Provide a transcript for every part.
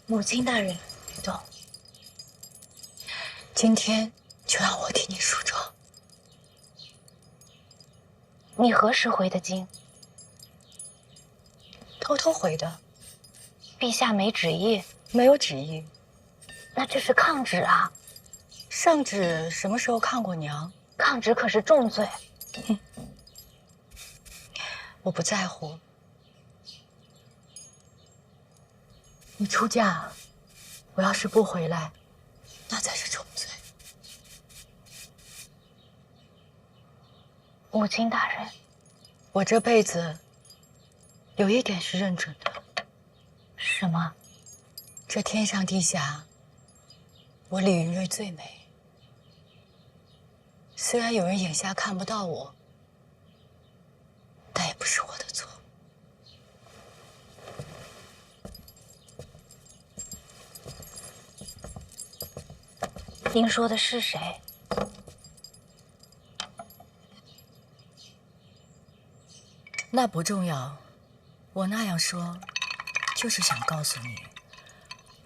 母亲大人，懂。今天就让我替你梳妆。你何时回的京？偷偷回的。陛下没旨意？没有旨意。那这是抗旨啊！上旨什么时候看过娘？抗旨可是重罪。我不在乎。你出嫁，我要是不回来，那才是重罪。母亲大人，我这辈子有一点是认准的。什么？这天上地下，我李云瑞最美。虽然有人眼下看不到我，但也不是我的错。您说的是谁？那不重要，我那样说，就是想告诉你，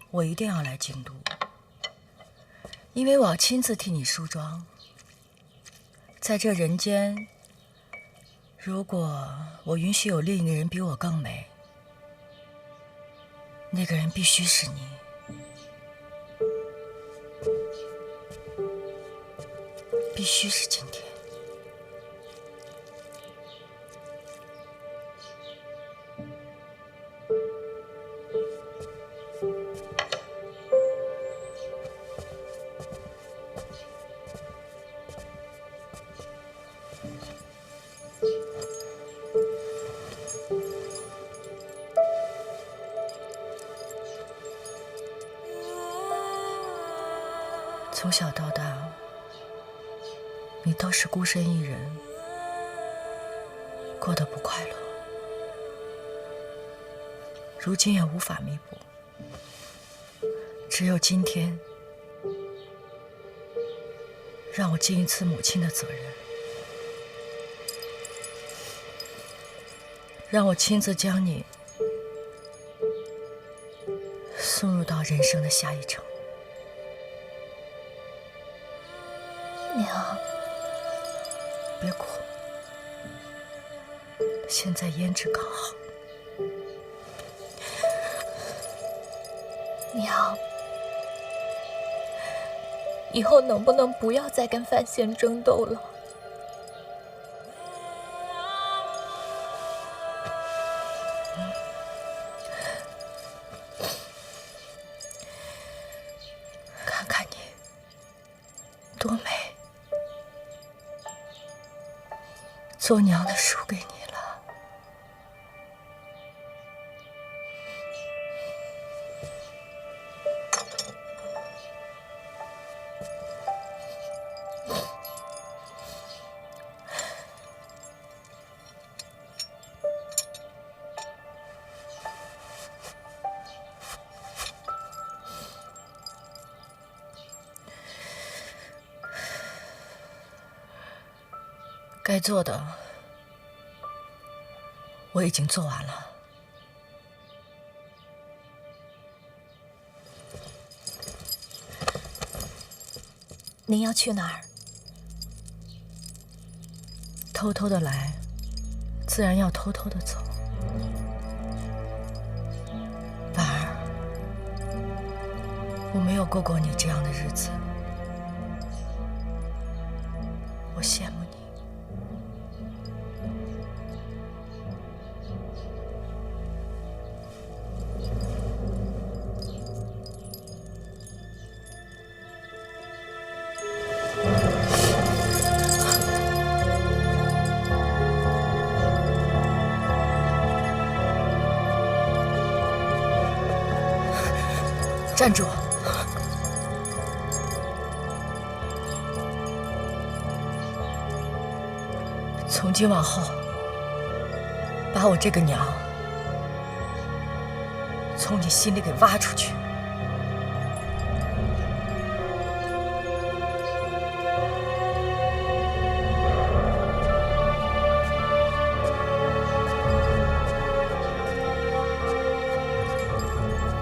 我一定要来京都，因为我要亲自替你梳妆。在这人间，如果我允许有另一个人比我更美，那个人必须是你。必须是今天。从小到大，你都是孤身一人，过得不快乐，如今也无法弥补。只有今天，让我尽一次母亲的责任，让我亲自将你送入到人生的下一程。娘，别哭，现在胭脂刚好。娘，以后能不能不要再跟范闲争斗了？看看你，多美！做娘的输给你了。该做的我已经做完了。您要去哪儿？偷偷的来，自然要偷偷的走。婉儿，我没有过过你这样的日子，我羡慕你。站住！从今往后，把我这个娘从你心里给挖出去。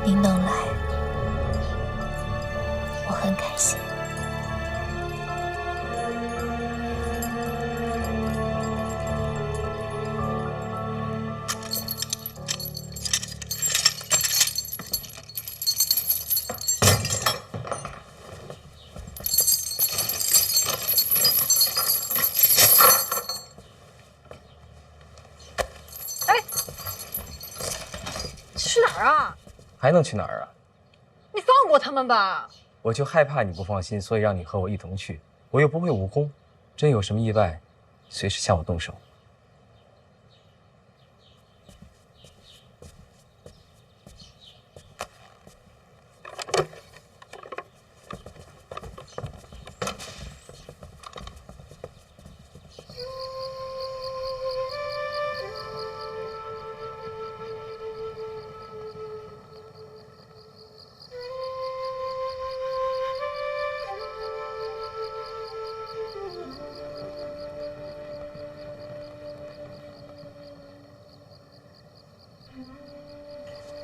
您能来，儿啊？还能去哪儿啊？你放过他们吧。我就害怕你不放心，所以让你和我一同去。我又不会武功，真有什么意外，随时向我动手。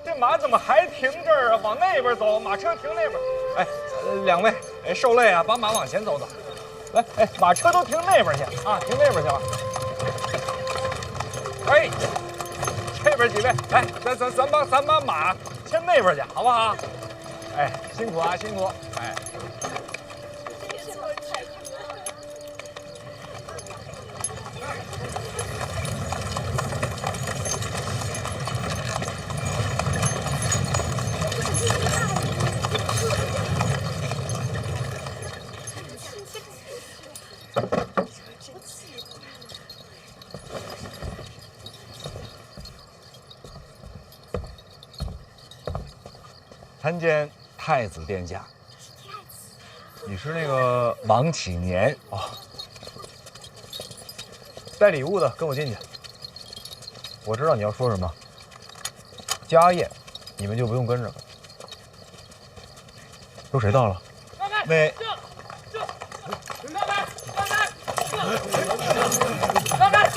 这马怎么还停这儿啊？往那边走，马车停那边。哎，两位，哎，受累啊，把马往前走走。来，哎，马车都停那边去啊，停那边去了。哎，这边几位，哎，咱把马牵那边去，好不好？哎，辛苦啊，辛苦。哎。参见太子殿下。你是那个王启年啊？带礼物的，跟我进去。我知道你要说什么。家宴，你们就不用跟着了。都谁到了？那。让开！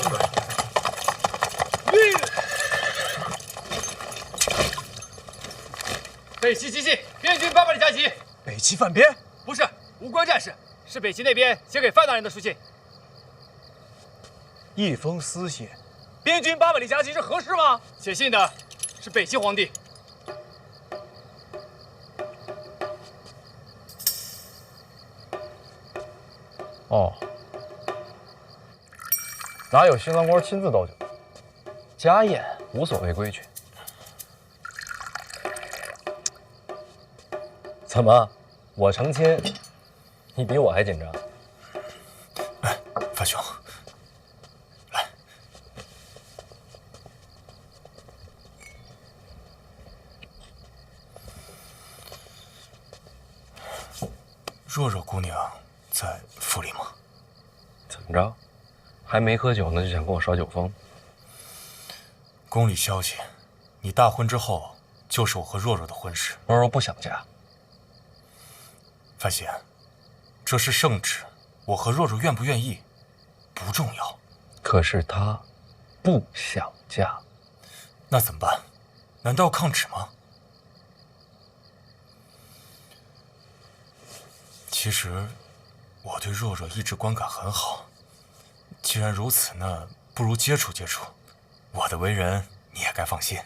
北齐急信，边军800里加急。北齐犯边？不是，无关战事，是北齐那边写给范大人的书信。一封私信，边军800里加急是合适吗？写信的是北齐皇帝。哦，哪有新郎官亲自倒酒？家宴无所谓规矩。怎么，我成亲，你比我还紧张？哎，范兄，来，若若姑娘在府里吗？怎么着，还没喝酒呢就想跟我耍酒疯？宫里消息，你大婚之后就是我和若若的婚事。若若不想嫁。范闲，这是圣旨，我和若若愿不愿意不重要。可是她不想嫁，那怎么办？难道要抗旨吗？其实，我对若若一直观感很好。既然如此，那不如接触接触。我的为人你也该放心。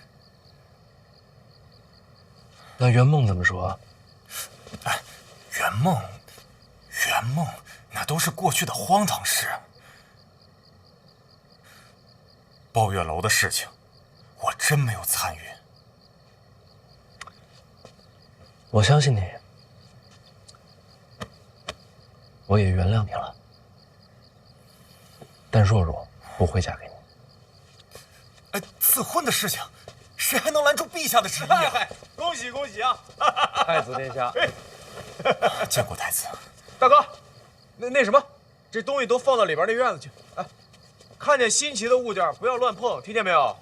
那圆梦怎么说？哎，圆梦，那都是过去的荒唐事。抱月楼的事情，我真没有参与。我相信你，我也原谅你了。但若若不会嫁给你。哎，赐婚的事情，谁还能拦住陛下的旨意啊？恭喜恭喜啊！太子殿下，见过太子。大哥，那什么，这东西都放到里边那院子去。哎，看见新奇的物件不要乱碰，听见没有？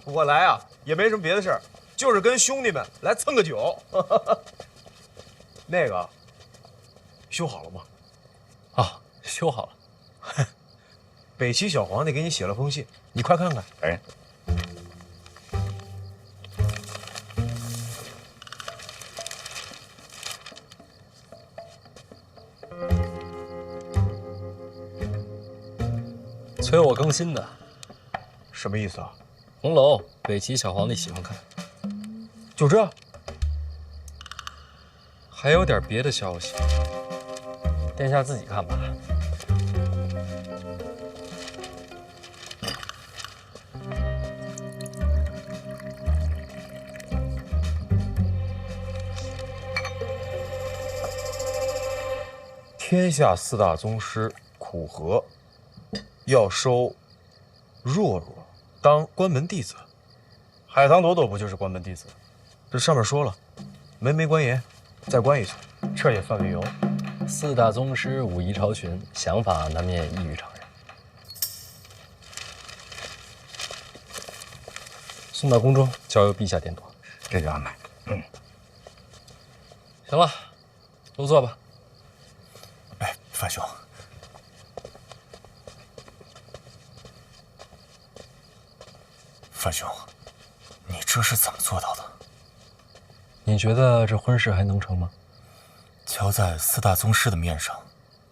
我来啊，也没什么别的事儿，就是跟兄弟们来蹭个酒。那个，修好了吗？啊，修好了。北齐小皇帝给你写了封信，你快看看。哎。催我更新的，什么意思啊？红楼，北齐小皇帝喜欢看。就这？还有点别的消息，殿下自己看吧。天下4大宗师苦荷要收若若当关门弟子。海棠朵朵不就是关门弟子？这上面说了，门没关严，再关一次，这也算理由。 4大宗师武艺超群，想法难免异于常人。送到宫中，交由陛下点朵。这就安排。行了，都坐吧。哎，范兄，范兄，你这是怎么做到的？你觉得这婚事还能成吗？ 瞧在4大宗师的面上，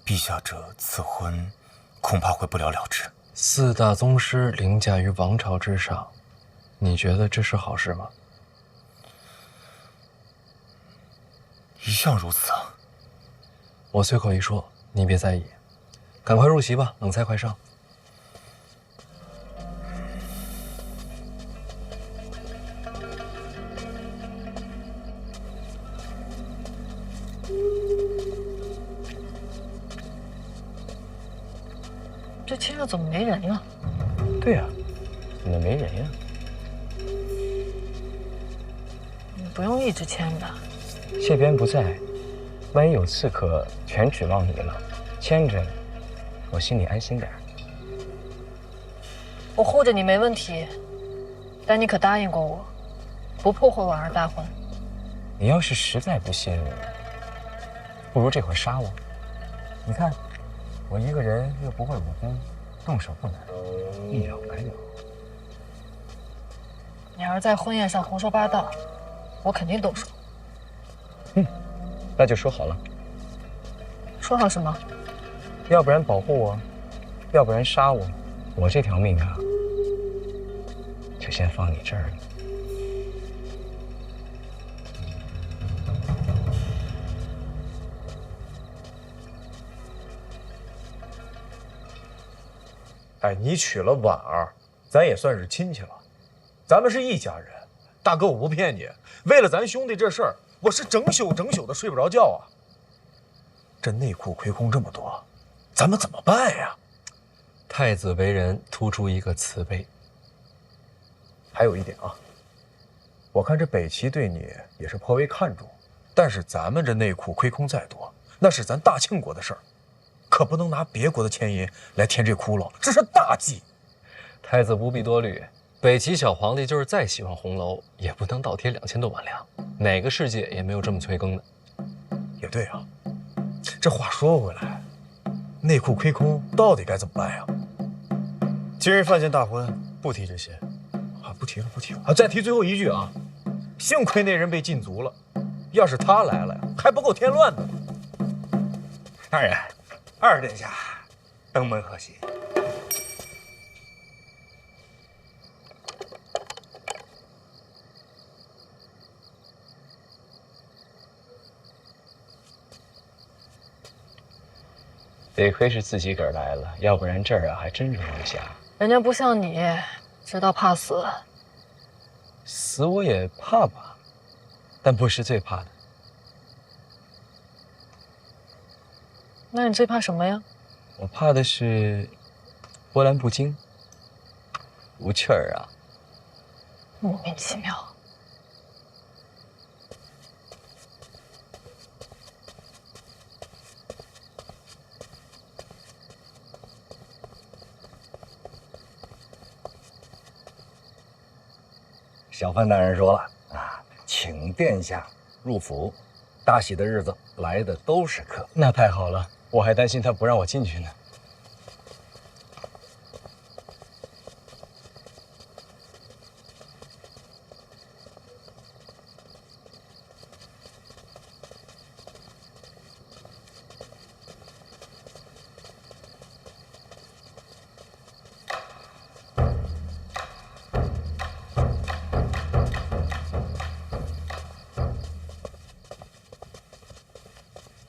陛下这赐婚恐怕会不了了之。4大宗师凌驾于王朝之上，你觉得这是好事吗？一向如此啊。我随口一说，你别在意。赶快入席吧，冷菜快上。这厅上怎么没人了？对呀，怎么没人呀？你不用一直牵着。谢边不在，万一有刺客全指望你了，牵着我心里安心点。我护着你没问题，但你可答应过我，不破坏婉儿大婚。你要是实在不信，不如这会儿杀我。你看，我一个人又不会武功，动手不难，一了百了。你要是在婚宴上胡说八道，我肯定动手。那就说好了，说好什么？要不然保护我，要不然杀我。我这条命啊，就先放你这儿了。哎，你娶了婉儿，咱也算是亲戚了，咱们是一家人。大哥，我不骗你，为了咱兄弟这事儿，我是整宿的睡不着觉啊。这内库亏空这么多，咱们怎么办呀？太子为人突出一个慈悲。还有一点啊，我看这北齐对你也是颇为看重，但是咱们这内库亏空再多，那是咱大庆国的事儿，可不能拿别国的钱银来填这窟窿，这是大忌。太子不必多虑，北齐小皇帝就是再喜欢红楼，也不能倒贴2000多万两，哪个世界也没有这么催更的。也对啊，这话说回来，内库亏空到底该怎么办呀？今日范县大婚，不提这些。啊，不提了啊！再提最后一句啊，幸亏那人被禁足了，要是他来了呀，还不够添乱呢。大人，二殿下登门贺喜。得亏是自己个儿来了，要不然这儿啊还真容不下。人家不像你，知道怕死。死我也怕吧，但不是最怕的。那你最怕什么呀？我怕的是波澜不惊，无趣儿啊。莫名其妙。小范大人说了啊，请殿下入府，大喜的日子来的都是客。那太好了，我还担心他不让我进去呢。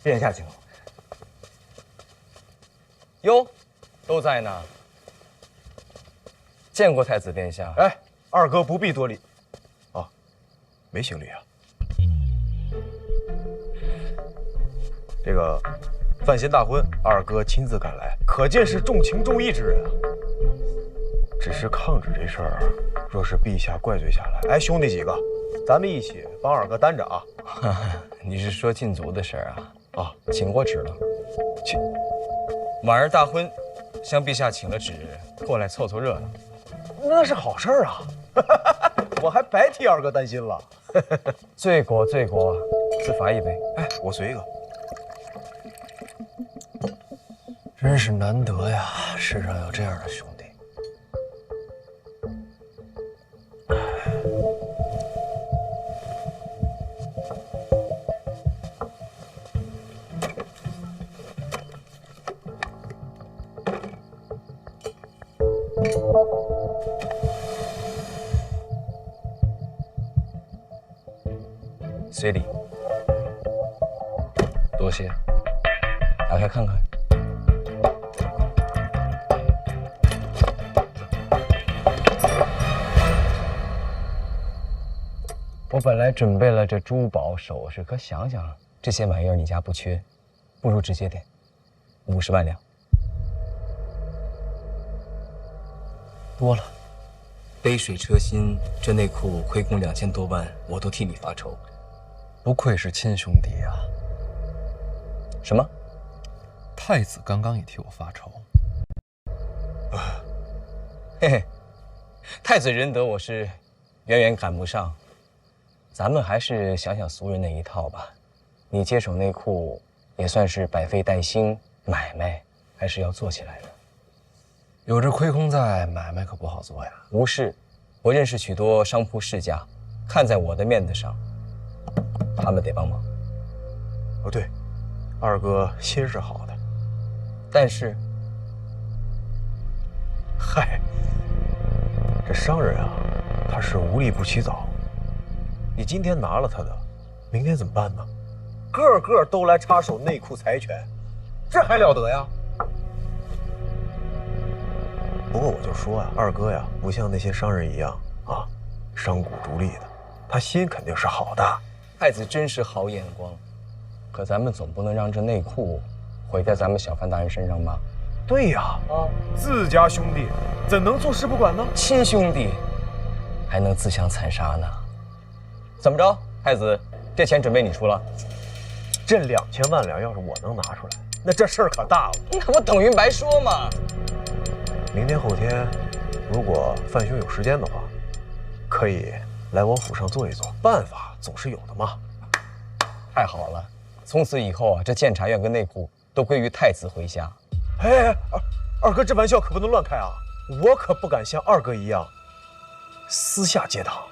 殿下请。哟，都在呢。见过太子殿下。哎，二哥不必多礼。啊，没行礼啊。这个范闲大婚，二哥亲自赶来，可见是重情重义之人啊。只是抗旨这事儿，若是陛下怪罪下来，哎，兄弟几个，咱们一起帮二哥担着啊。你是说禁足的事儿啊？啊，请过旨了。请，婉儿大婚，向陛下请了旨，过来凑凑热闹。那是好事儿啊，我还白替二哥担心了。罪过罪过，自罚一杯。哎，我随一个。真是难得呀，世上有这样的兄弟。随礼，多谢。打开看看。我本来准备了这珠宝首饰，可想想这些玩意儿你家不缺，不如直接点，50万两。多了。杯水车薪，这内裤亏空2000多万，我都替你发愁。不愧是亲兄弟呀！什么？太子刚刚也替我发愁。嘿嘿，太子仁德我是远远赶不上，咱们还是想想俗人那一套吧。你接手内裤也算是百废待兴，买卖还是要做起来的。有这亏空在，买卖可不好做呀。无事，我认识许多商铺世家，看在我的面子上，他们得帮忙。哦，对，二哥心是好的，但是，嗨，这商人啊，他是无利不起早。你今天拿了他的，明天怎么办呢？个个都来插手内裤财权，这还了得呀？不过我就说呀，二哥呀，不像那些商人一样啊，商贾逐利的，他心肯定是好的。太子真是好眼光，可咱们总不能让这内裤毁在咱们小范大人身上吧？对呀，自家兄弟怎能坐视不管呢？亲兄弟还能自相残杀呢？怎么着，太子，这钱准备你出了？这2000万两要是我能拿出来，那这事儿可大了。那不等于白说吗？明天后天，如果范兄有时间的话，可以来我府上坐一坐，办法总是有的嘛。太好了，从此以后啊，这监察院跟内库都归于太子麾下。哎，二哥这玩笑可不能乱开啊！我可不敢像二哥一样私下结党。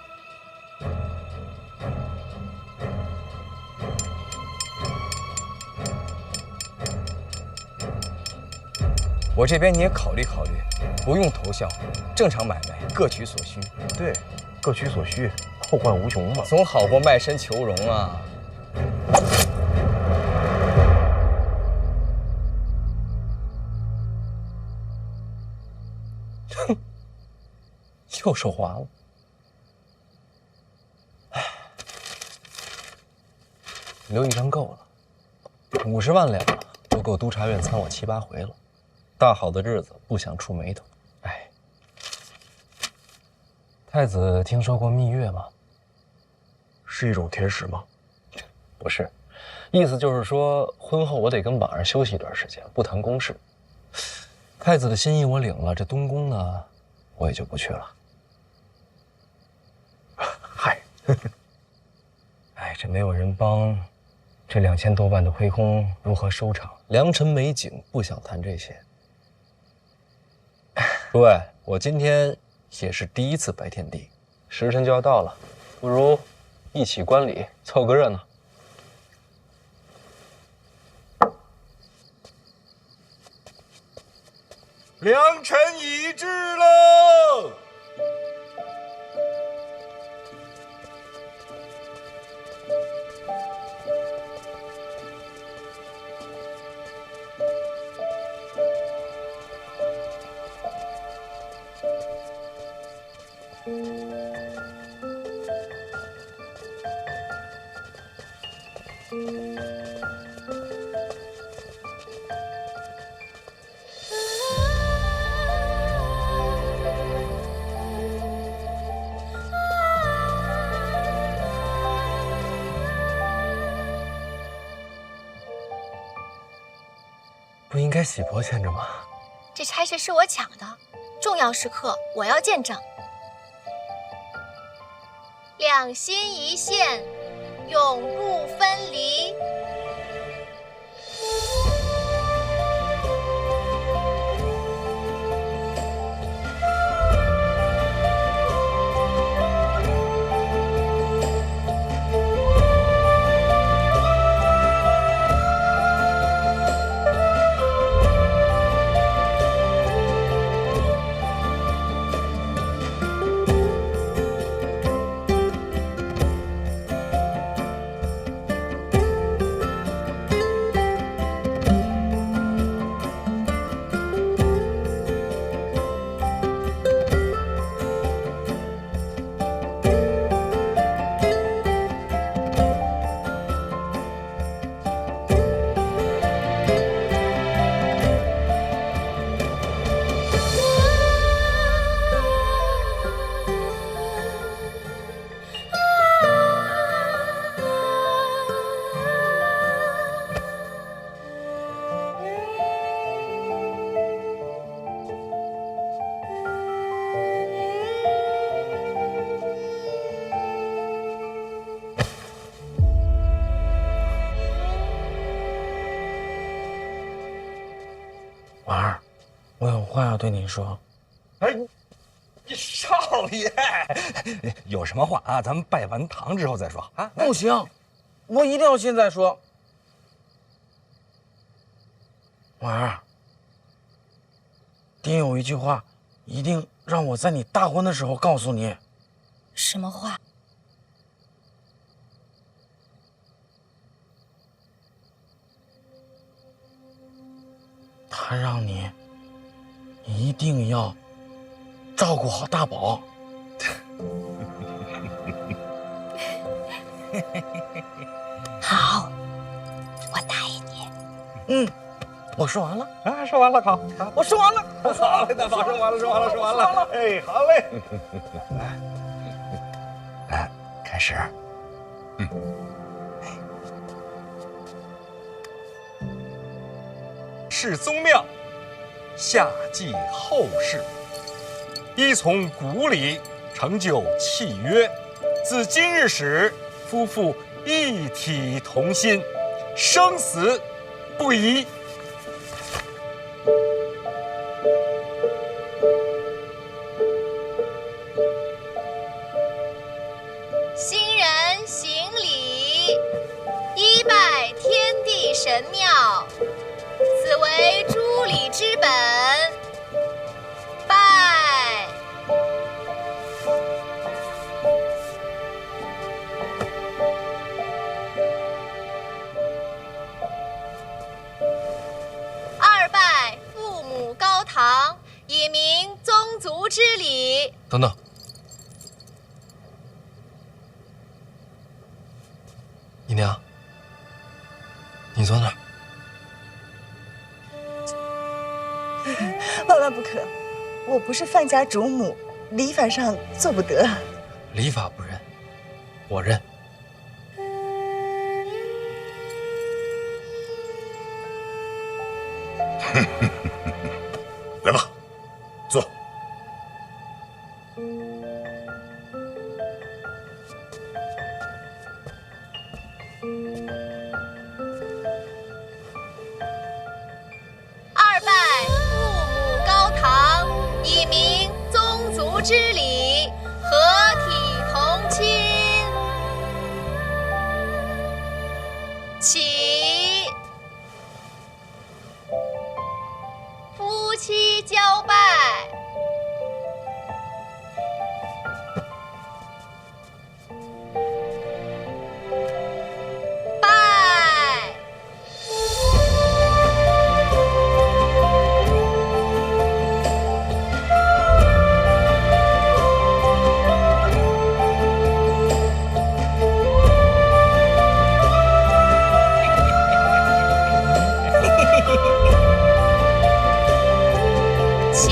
我这边你也考虑考虑，不用投效，正常买卖，各取所需。对，各取所需，后患无穷嘛。总好过卖身求荣啊。哼，又说话了。唉，留一张够了，50万两都够督察院参我7、8回了。大好的日子不想触眉头。哎，太子听说过蜜月吗？是一种甜食吗？不是，意思就是说婚后我得跟婉儿休息一段时间，不谈公事。太子的心意我领了，这东宫呢，我也就不去了。嗨，哎，这没有人帮，这2000多万的亏空如何收场？良辰美景，不想谈这些。诸位，我今天也是第一次拜天地，时辰就要到了，不如一起观礼，凑个热闹。良辰已至喽！不应该喜婆牵着吗？这差事是我抢的，重要时刻我要见证。两心一线，永不分离。婉儿，我有话要对你说。哎，少爷，有什么话啊？咱们拜完堂之后再说啊。不行，我一定要现在说。婉儿，爹有一句话，一定让我在你大婚的时候告诉你。什么话？他让你一定要照顾好大宝。好，我答应你。嗯，我说完了啊，说完了，好，我说完了，好嘞，大宝，说完了，说完了，说完了。哎，好嘞。来，开始。世宗庙，下记后事，依从古礼，成就契约。自今日始，夫妇一体同心，生死不移。新人行礼，一拜天地神庙，此为诸礼之本。拜。二拜父母高堂，以明宗族之礼。等等，姨娘，你坐那儿。万万不可！我不是范家主母，礼法上做不得。礼法不认，我认。来吧，坐。二拜父母高堂，以明宗族之礼，合体同亲。起，夫妻交拜。拜。起，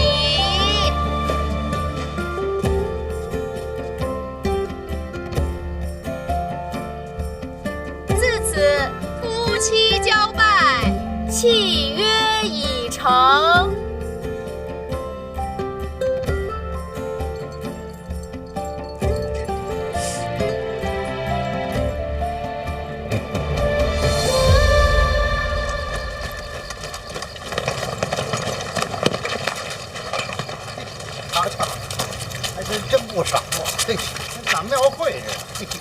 自此夫妻交拜，契约已成。还真不少，嘿，跟咱庙会似的。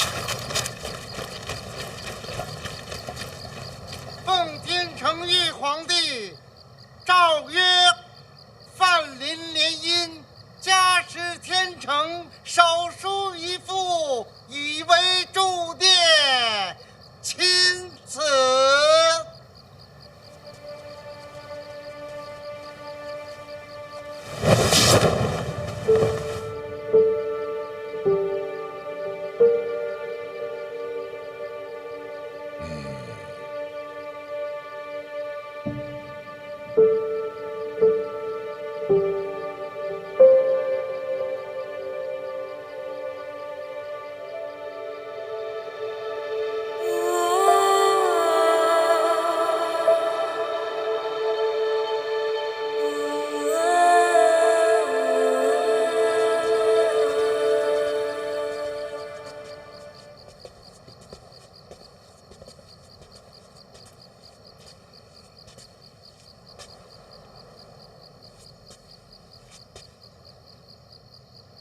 奉天承运皇帝诏曰：范林联姻，加持天成，手书一副，以为铸殿，钦此。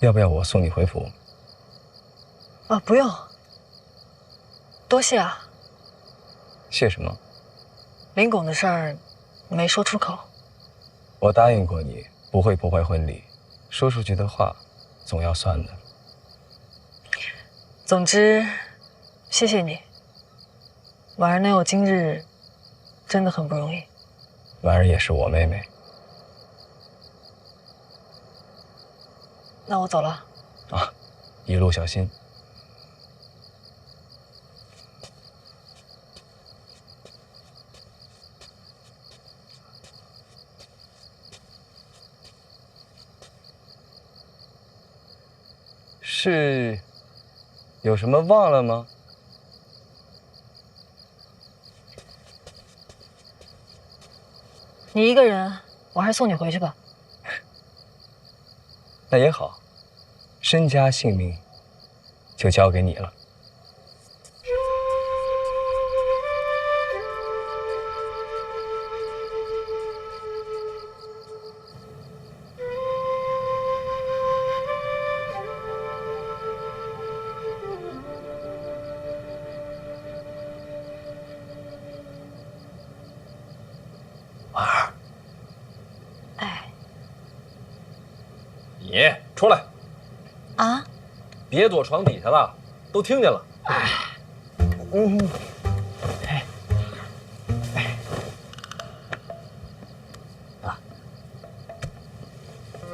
要不要我送你回府？不用，多谢啊。谢什么？林拱的事儿没说出口。我答应过你，不会破坏婚礼，说出去的话，总要算的。总之，谢谢你。婉儿能有今日，真的很不容易。婉儿也是我妹妹。那我走了。啊，一路小心。是有什么忘了吗？你一个人，我还是送你回去吧。那也好，身家性命就交给你了。婉儿，哎，你出来。啊！别躲床底下了，都听见了。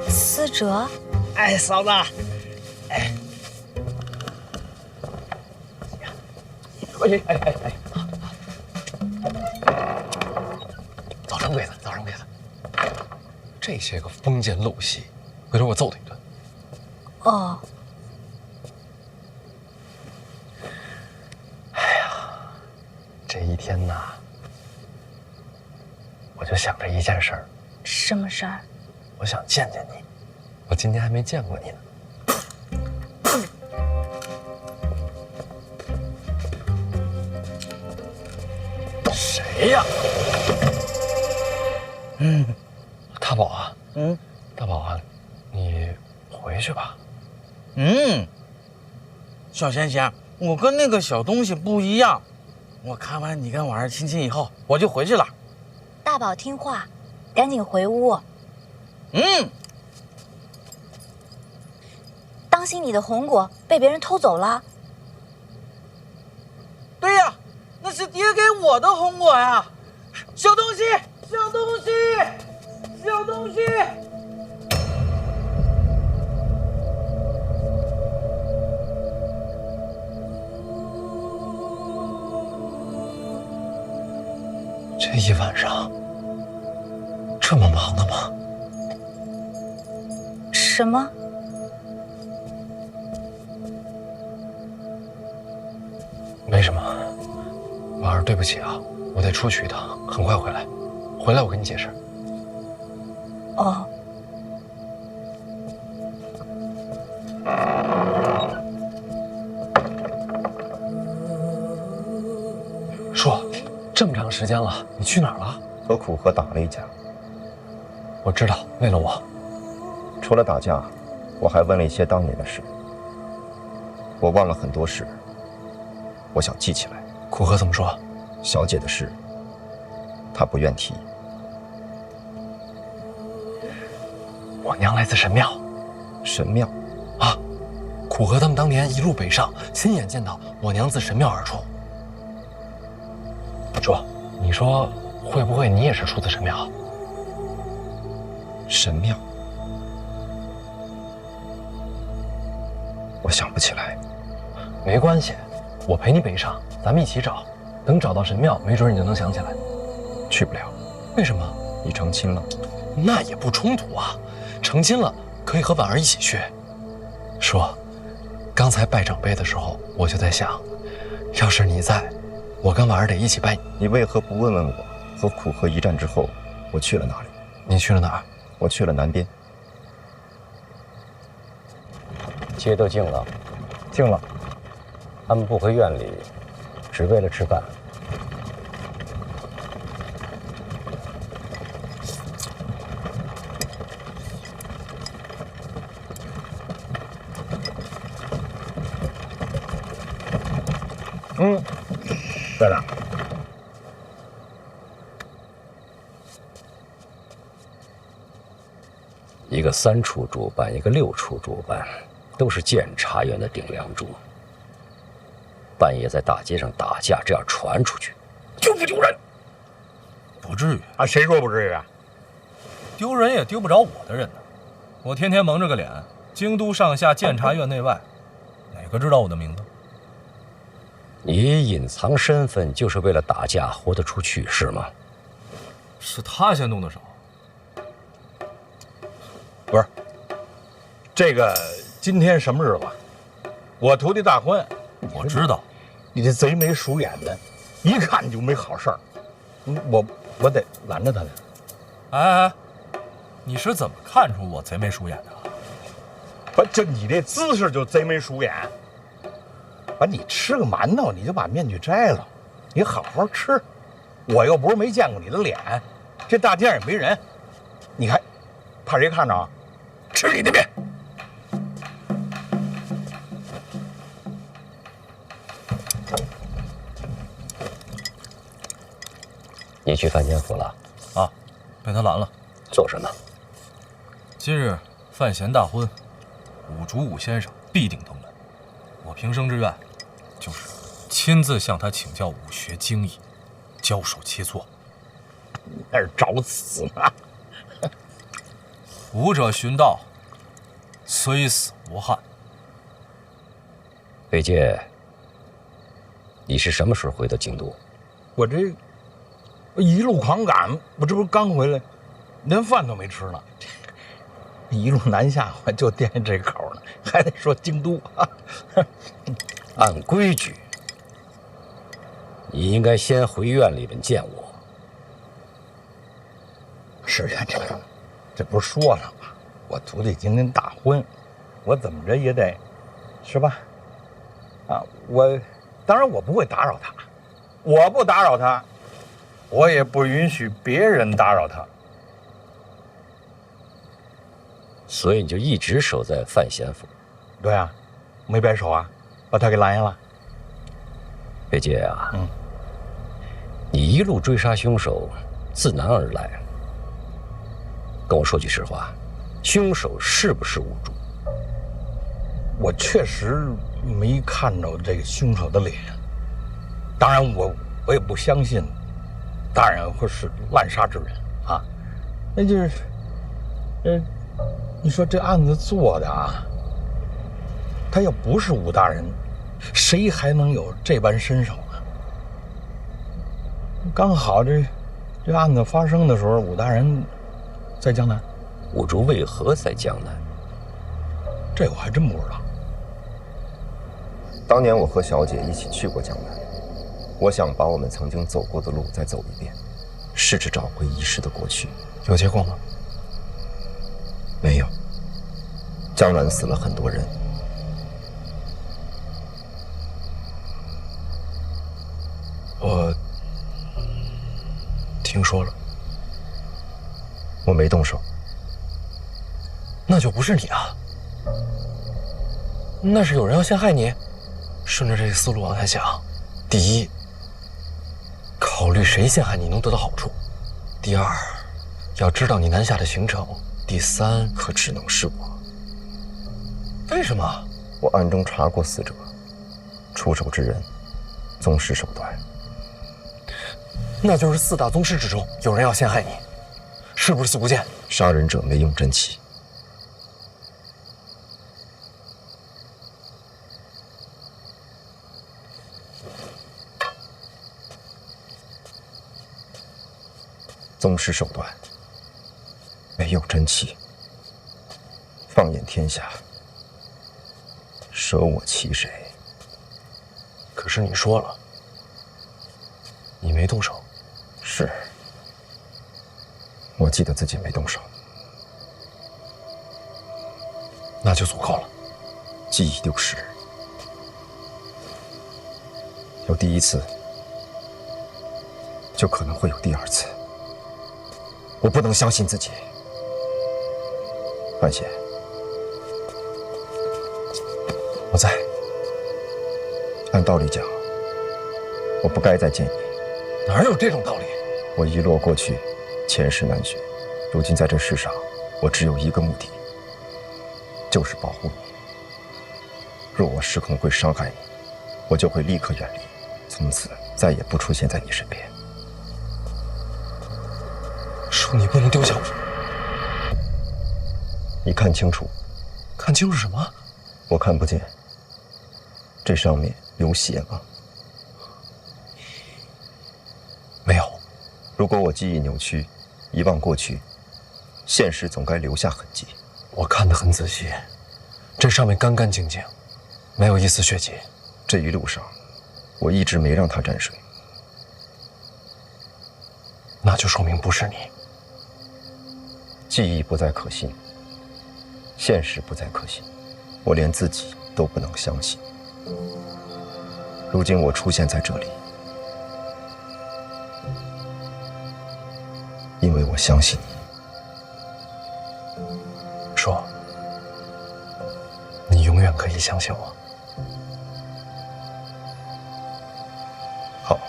思哲，哎，嫂子，哎，早生贵子，早生贵子。这些个封建陋习，回头我揍他一顿。哦，这一天呐，我就想着一件事儿。什么事儿？我想见见你，我今天还没见过你呢。谁呀？大宝啊，大宝啊，你回去吧。小仙仙，我跟那个小东西不一样，我看完你跟婉儿亲亲以后，我就回去了。大宝听话，赶紧回屋。当心你的红果被别人偷走了。对呀，那是爹给我的红果呀！小东西，小东西，小东西！这一晚上这么忙的吗？什么？没什么，婉儿，对不起啊，我得出去一趟，很快回来。回来我跟你解释。哦。说，这么长时间了，你去哪儿了？和苦荷打了一架。我知道，为了我。除了打架，我还问了一些当年的事。我忘了很多事，我想记起来。苦荷怎么说？小姐的事，她不愿提。我娘来自神庙。神庙？啊，苦荷他们当年一路北上，亲眼见到我娘自神庙而出。说，你说会不会你也是出自神庙？神庙？我想不起来。没关系，我陪你北上，咱们一起找。等找到神庙，没准你就能想起来。去不了。为什么？你成亲了。那也不冲突啊，成亲了可以和婉儿一起去。说，刚才拜长辈的时候，我就在想，要是你在，我跟婉儿得一起拜。你为何不问问我？和苦荷一战之后，我去了哪里？你去了哪儿？我去了南边。街都静了。静了。他们不回院里，只为了吃饭。在哪？一个3处主办，一个6处主办，都是监察院的顶梁柱。半夜在大街上打架，这样传出去，丢不丢人？不至于啊，谁说不至于啊？丢人也丢不着我的人呢。我天天蒙着个脸，京都上下监察院内外，哪个知道我的名字？你隐藏身份就是为了打架活得出去是吗？是他先动的手。不是，这个今天什么日子？我徒弟大婚。我知道，你这贼眉鼠眼的，一看就没好事儿。我得拦着他呢。哎，你是怎么看出我贼眉鼠眼的？不，就你这姿势就贼眉鼠眼。你吃个馒头，你就把面具摘了，你好好吃。我又不是没见过你的脸，这大街上也没人，你还怕谁看着啊？吃你的面。你去范监府了？啊，被他拦了。做什么？今日范闲大婚，武竹武先生必定登门。我平生之愿，就是亲自向他请教武学精艺，教授切磋。那是找死呢！武者寻道，虽死无憾。北介，你是什么时候回的京都？我这一路狂赶，我这不是刚回来，连饭都没吃呢。一路南下，我就惦记这口呢，还得说京都。按规矩，你应该先回院里边见我。是呀，这不是说了吗？我徒弟今天大婚，我怎么着也得，是吧？啊，当然我不会打扰他，我不打扰他，我也不允许别人打扰他。所以你就一直守在范闲府。对啊，没摆手啊，把他给拦下了。北介啊，你一路追杀凶手，自南而来。跟我说句实话，凶手是不是武竹？我确实没看着这个凶手的脸，当然我也不相信大人会是滥杀之人啊。那就是，你说这案子做的啊，他要不是武大人，谁还能有这般身手呢？刚好这案子发生的时候，武大人在江南。武竹为何在江南？这我还真不知道。当年我和小姐一起去过江南，我想把我们曾经走过的路再走一遍。试着找回遗失的过去。有结果吗？没有。江南死了很多人。我听说了。我没动手。那就不是你啊。那是有人要陷害你。顺着这个思路往下想，第一，考虑谁陷害你能得到好处；第二，要知道你南下的行程；第三，可只能是我。为什么？我暗中查过死者，出手之人，宗师手段。那就是4大宗师之中有人要陷害你，是不是四不见？杀人者没用真气。宗师手段，没有真气。放眼天下，舍我其谁？可是你说了，你没动手。是，我记得自己没动手。那就足够了。记忆丢失，有第一次，就可能会有第二次。我不能相信自己。范闲，我在。按道理讲，我不该再见你。哪有这种道理？我遗落过去，前世难寻。如今在这世上，我只有一个目的，就是保护你。若我失控会伤害你，我就会立刻远离，从此再也不出现在你身边。说你不能丢下我。你看清楚。看清楚什么？我看不见。这上面有血吗？没有。如果我记忆扭曲，遗忘过去，现实总该留下痕迹。我看得很仔细，这上面干干净净，没有一丝血迹。这一路上，我一直没让它沾水。那就说明不是你。记忆不再可信，现实不再可信，我连自己都不能相信。如今我出现在这里，因为我相信你。说，你永远可以相信我。好。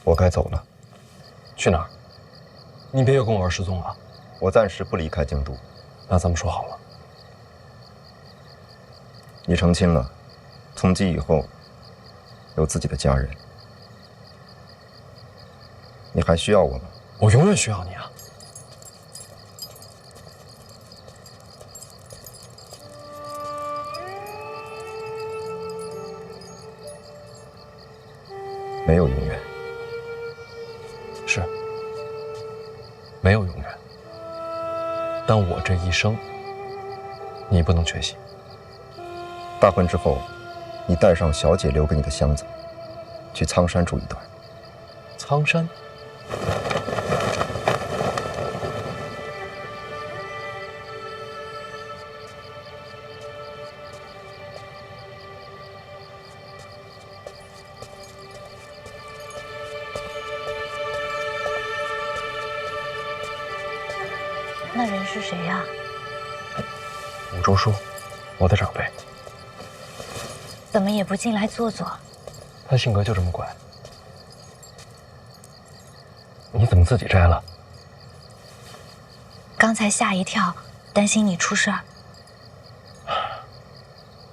我该走了。去哪儿？你别又跟我玩失踪了。我暂时不离开京都。那咱们说好了。你成亲了，从今以后有自己的家人，你还需要我吗？我永远需要你啊。没有永远。是，没有永远。但我这一生，你不能缺席。大婚之后，你带上小姐留给你的箱子，去苍山住一段。苍山？那人是谁呀？武周叔，我的长辈。怎么也不进来坐坐？他性格就这么怪。你怎么自己摘了？刚才吓一跳，担心你出事儿。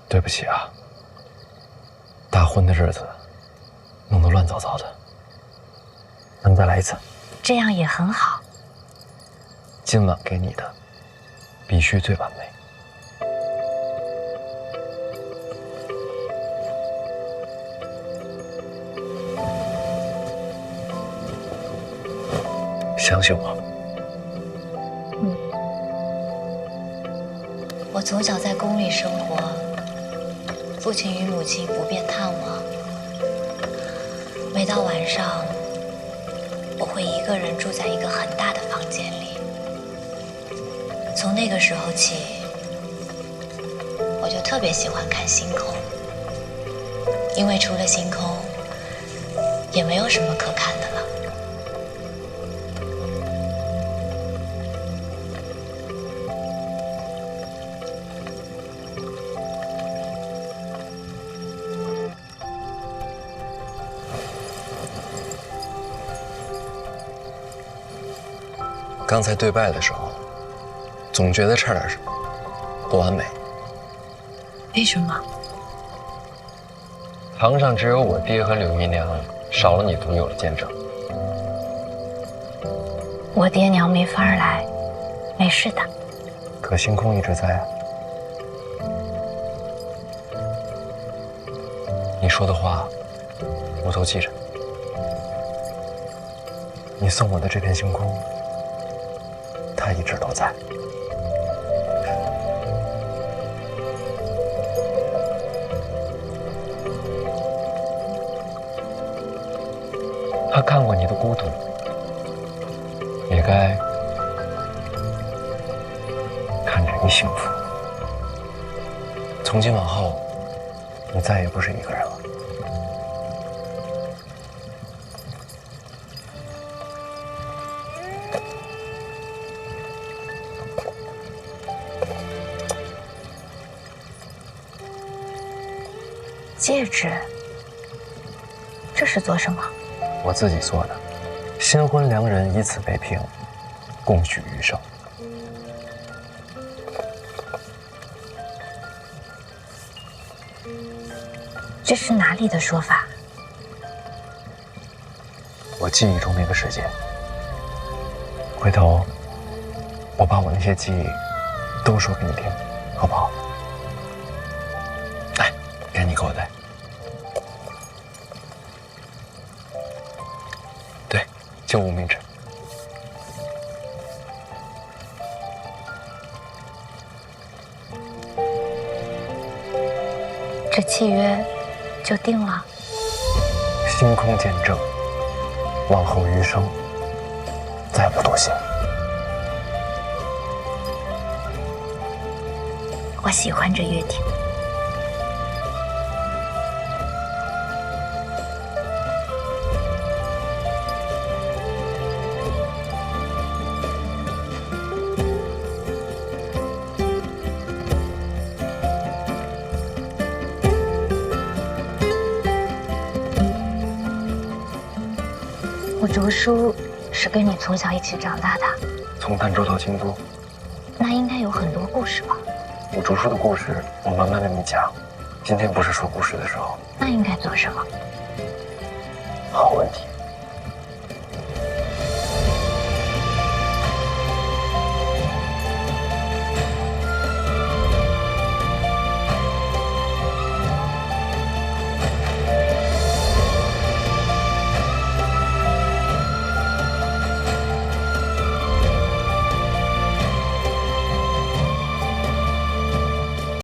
对不起啊，大婚的日子弄得乱糟糟的。咱再来一次。这样也很好。今晚给你的必须最完美。相信我。我从小在宫里生活，父亲与母亲不便探望。每到晚上，我会一个人住在一个很大的房间里。从那个时候起，我就特别喜欢看星空，因为除了星空，也没有什么可看的了。刚才对拜的时候，总觉得差点什么，不完美。为什么？堂上只有我爹和柳姨娘，少了你独有的见证。我爹娘没法来，没事的。可星空一直在啊。你说的话，我都记着。你送我的这片星空，它一直都在。他看过你的孤独，也该看着你幸福。从今往后，你再也不是一个人了。戒指，这是做什么？我自己做的，新婚良人以此为凭，共许余生。这是哪里的说法？我记忆中那个世界。回头，我把我那些记忆都说给你听，好不好？来，给你口袋。对，就无名指。这契约就定了。星空见证，往后余生再不多谢。我喜欢这约定。我竹叔是跟你从小一起长大的，从儋州到京都，那应该有很多故事吧？我竹叔的故事，我慢慢跟你讲。今天不是说故事的时候。那应该做什么？好问题。